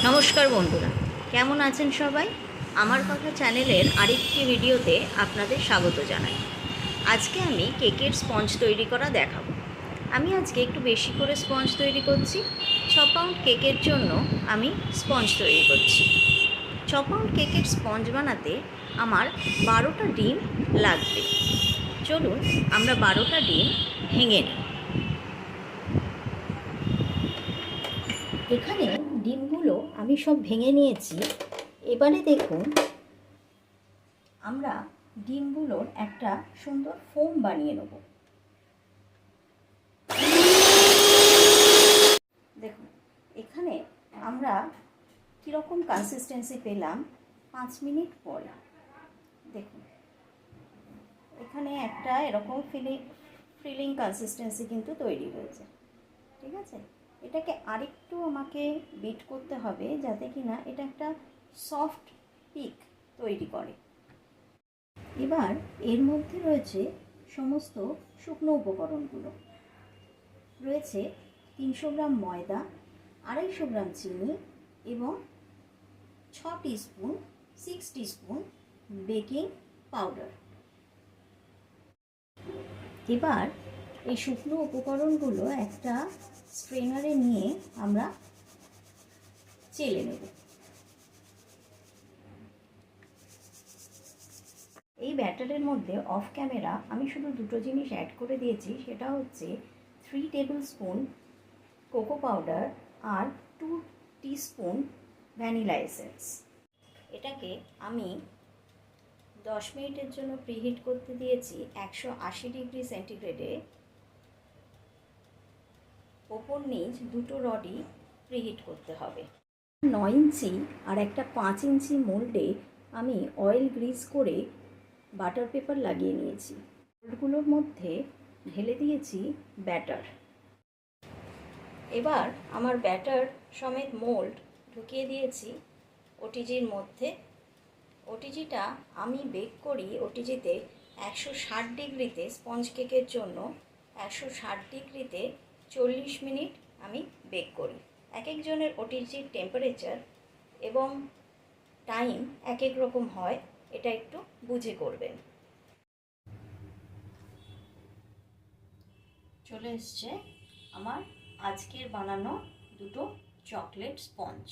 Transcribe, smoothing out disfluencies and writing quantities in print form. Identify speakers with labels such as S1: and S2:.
S1: নমস্কার বন্ধুরা, কেমন আছেন সবাই? আমার কথা চ্যানেলের আরেকটি ভিডিওতে আপনাদের স্বাগত জানাই। আজকে আমি কেকের স্পঞ্জ তৈরি করা দেখাবো। আমি আজকে একটু বেশি করে স্পঞ্জ তৈরি করছি। 6 পাউন্ড কেকের জন্য আমি স্পঞ্জ তৈরি করছি। 6 পাউন্ড কেকের স্পঞ্জ বানাতে আমার 12টা ডিম লাগবে। চলুন আমরা 12টা ডিম ভেঙে নিই। এখানে ডিমগুলো আমি সব ভেঙে নিয়েছি। এবারে দেখুন, আমরা ডিমগুলোর একটা সুন্দর ফোম বানিয়ে নেব। দেখুন, এখানে আমরা কীরকম কনসিস্টেন্সি পেলাম 5 মিনিট পর। দেখুন, এখানে একটা এরকম ফিলিং কনসিস্টেন্সি কিন্তু তৈরি হয়েছে। ঠিক আছে, এটাকে আরেকটু আমাকে বিট করতে হবে যাতে কিনা এটা একটা সফট পিক তৈরি করে। এবার এর মধ্যে রয়েছে সমস্ত শুকনো উপকরণগুলো। রয়েছে 300 গ্রাম ময়দা, 250 গ্রাম চিনি এবং 6 টিস্পুন বেকিং পাউডার। এবার এই শুকনো উপকরণগুলো একটা স্ট্রেনারে নিয়ে আমরা চেলে নেব। এই ব্যাটারের মধ্যে অফ ক্যামেরা আমি শুধু দুটো জিনিস অ্যাড করে দিয়েছি, সেটা হচ্ছে 3 টেবিল স্পুন কোকো পাউডার আর 2 টিস্পুন ভ্যানিলা এসেন্স। এটাকে আমি 10 মিনিটের জন্য প্রিহিট করতে দিয়েছি 180 ডিগ্রি সেন্টিগ্রেডে। ওপর নিচ দুটো রডই প্রিহিট করতে হবে। 9 ইঞ্চি আর একটা 5 ইঞ্চি মোল্ডে আমি অয়েল গ্রিস করে বাটার পেপার লাগিয়ে নিয়েছি। মোল্ডগুলোর মধ্যে ঢেলে দিয়েছি ব্যাটার। এবার আমার ব্যাটার সমেত মোল্ড ঢুকিয়ে দিয়েছি ওটিজির মধ্যে। ওটিজিটা আমি বেক করি ওটিজিতে 160 ডিগ্রিতে। স্পঞ্জ কেকের জন্য 160 ডিগ্রিতে 40 মিনিট আমি বেক করি। এক একজনের ওটিজির টেম্পারেচার এবং টাইম এক এক রকম হয়, এটা একটু বুঝে করবেন। চলে এসছে আমার আজকের বানানো দুটো চকলেট স্পঞ্জ।